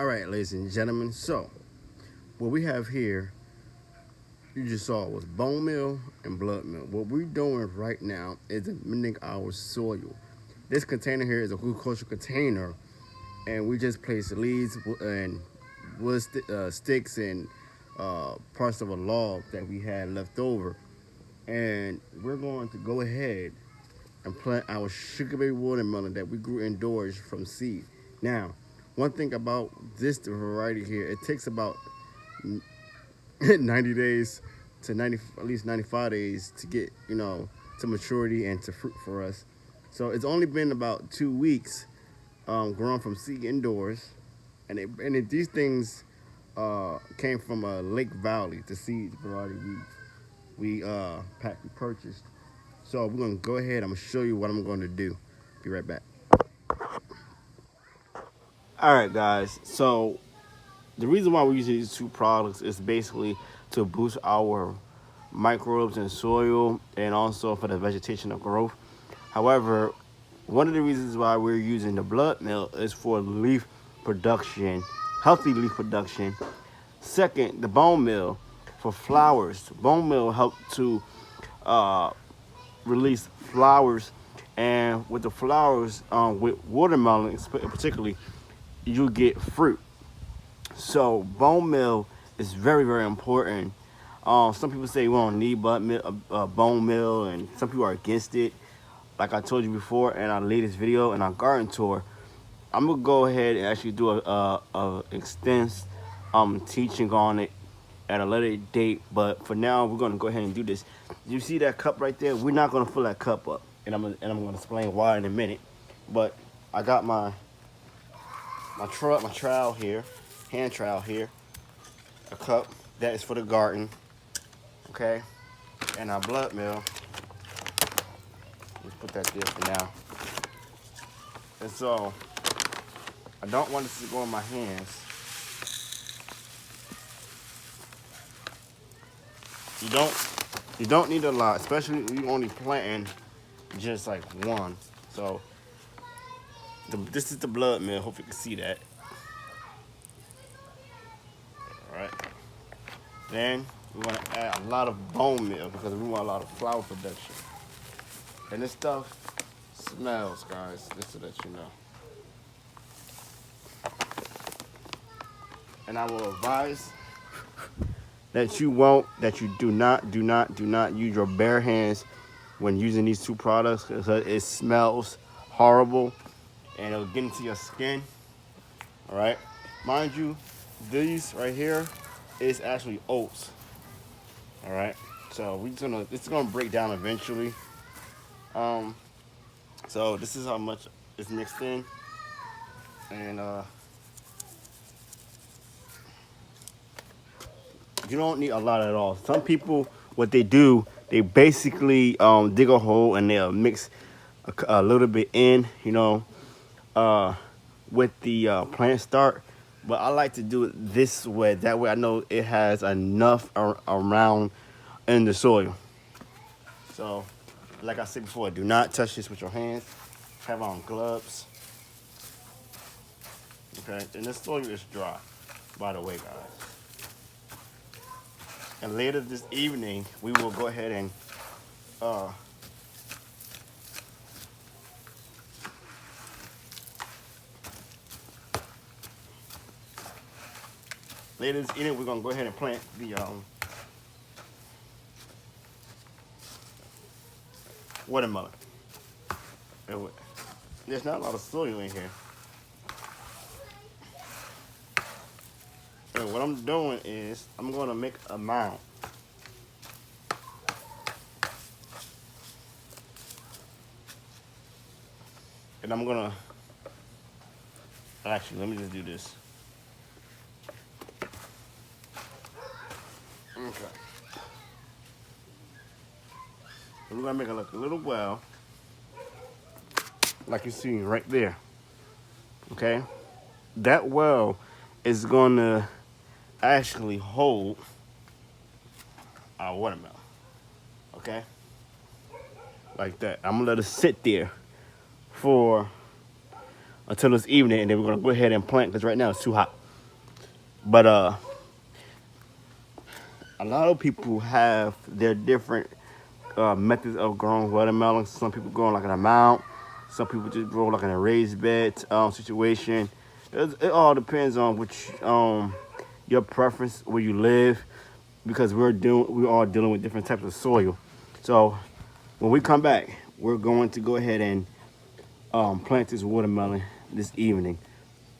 All right, ladies and gentlemen. So, what we have here, you just saw, was bone meal and blood meal. What we're doing right now is amending our soil. This container here is a horticultural container, and we just place leaves and sticks and parts of a log that we had left over. And we're going to go ahead and plant our sugarberry watermelon that we grew indoors from seed. Now, one thing about this variety here, it takes about 90 days to 90, at least 95 days to get, to maturity and to fruit for us. So it's only been about 2 weeks grown from seed indoors. These things came from Lake Valley, the seed variety we purchased. So we're gonna go ahead. I'm gonna show you what I'm going to do. Be right back. All right, guys. So the reason why we're using these two products is basically to boost our microbes in soil and also for the vegetation of growth. However, one of the reasons why we're using the blood meal is for leaf production, healthy leaf production. Second, the bone meal for flowers. Bone meal help to uh, release flowers, and with the flowers, with watermelon particularly, you get fruit. So bone meal is very, very important. Some people say we don't need bone meal, and some people are against it. Like I told you before in our latest video in our garden tour, I'm gonna go ahead and actually do a extensive teaching on it at a later date. But for now, we're gonna go ahead and do this. You see that cup right there? We're not gonna fill that cup up, and I'm gonna explain why in a minute. But I got my trowel here, hand trowel here, a cup that is for the garden, okay, and our blood meal. Let's put that there for now. And so I don't want this to go in my hands. You don't need a lot, especially if you only planting just like one. So this is the blood meal. Hope you can see that. All right. Then we're gonna add a lot of bone meal because we want a lot of flower production. And this stuff smells, guys. Just to let you know. And I will advise that you do not use your bare hands when using these two products because it smells horrible and it'll get into your skin. All right, mind you, these right here is actually oats. All right, so it's gonna break down eventually. So this is how much is mixed in, and you don't need a lot at all. Some people, what they do, they basically dig a hole and they'll mix a little bit in, with the plant start. But I like to do it this way. That way I know it has enough around in the soil. So, like I said before, do not touch this with your hands. Have on gloves. Okay, and the soil is dry, by the way, guys. And later this evening, we will go ahead and later this evening we're gonna go ahead and plant the watermelon. There's not a lot of soil in here. And what I'm doing is I'm gonna make a mound. And I'm gonna, actually, let me just do this. Okay. We're gonna make it like a little well, like you see right there. Okay? That well is gonna actually hold our watermelon. Okay? Like that. I'm gonna let it sit there for until this evening, and then we're gonna go ahead and plant because right now it's too hot. But a lot of people have their different methods of growing watermelons. Some people grow like in a mound. Some people just grow like in a raised bed situation. It all depends on which your preference, where you live, because we're all dealing with different types of soil. So when we come back, we're going to go ahead and plant this watermelon this evening.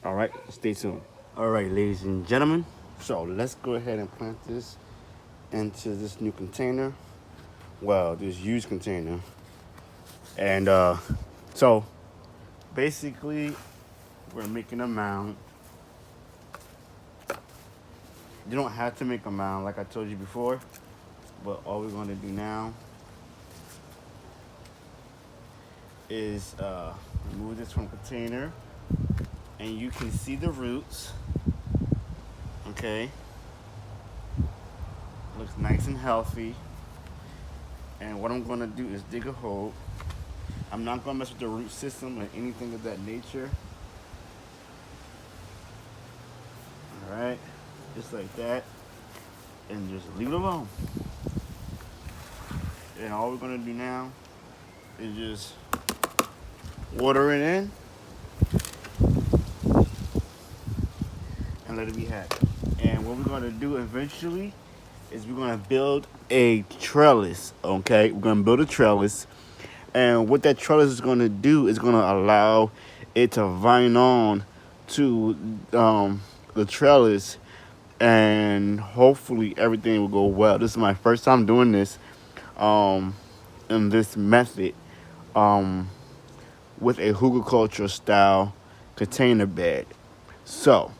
All right, stay tuned. All right, ladies and gentlemen. So let's go ahead and plant this into this new container. Well, this used container. And so basically, we're making a mound. You don't have to make a mound like I told you before, but all we're going to do now is remove this from the container, and you can see the roots. Okay, looks nice and healthy. And what I'm going to do is dig a hole. I'm not going to mess with the root system or anything of that nature. All right, just like that, and just leave it alone. And all we're going to do now is just water it in and let it be happy. And what we're going to do eventually is we're going to build a trellis. Okay, we're going to build a trellis, and what that trellis is going to do is going to allow it to vine on to the trellis, and hopefully everything will go well. This is my first time doing this in this method with a hugelkultur style container bed. So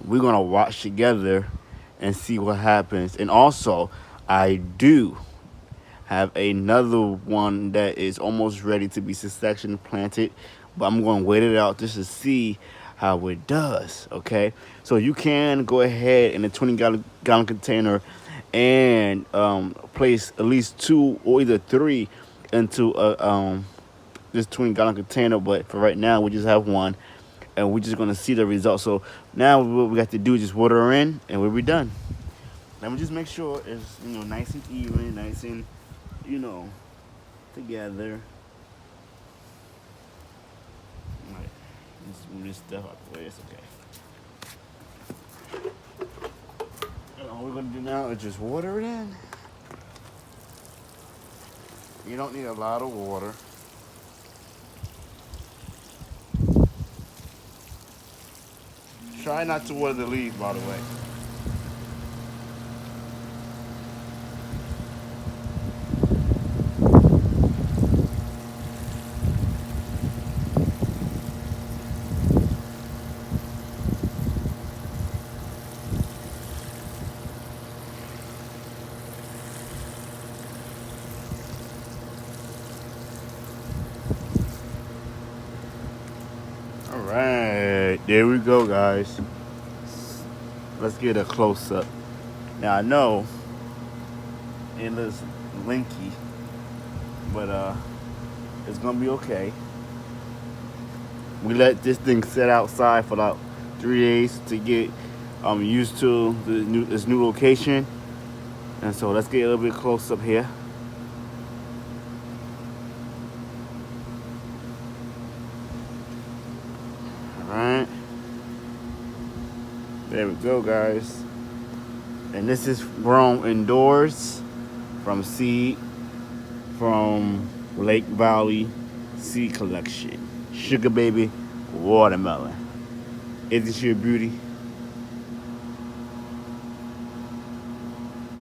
we're gonna watch together and see what happens. And also, I do have another one that is almost ready to be section planted, but I'm going to wait it out just to see how it does. Okay, so you can go ahead in a 20-gallon container and place at least 2 or either 3 into a this 20-gallon container, but for right now we just have one, and we're just going to see the results. So now what we got to do is just water her in, and we'll be done. Let me just make sure it's nice and even, nice and together. All right, let's move this stuff out the way. It's okay. And all we're gonna do now is just water it in. You don't need a lot of water. Try not to water the leaves, by the way. All right, there we go, guys. Let's get a close up. Now I know it looks linky, but it's gonna be okay. We let this thing sit outside for about 3 days to get used to this new location. And so let's get a little bit close up here. All right, there we go, guys. And this is grown indoors from seed from Lake Valley Seed Collection. Sugar Baby Watermelon. Isn't she a beauty?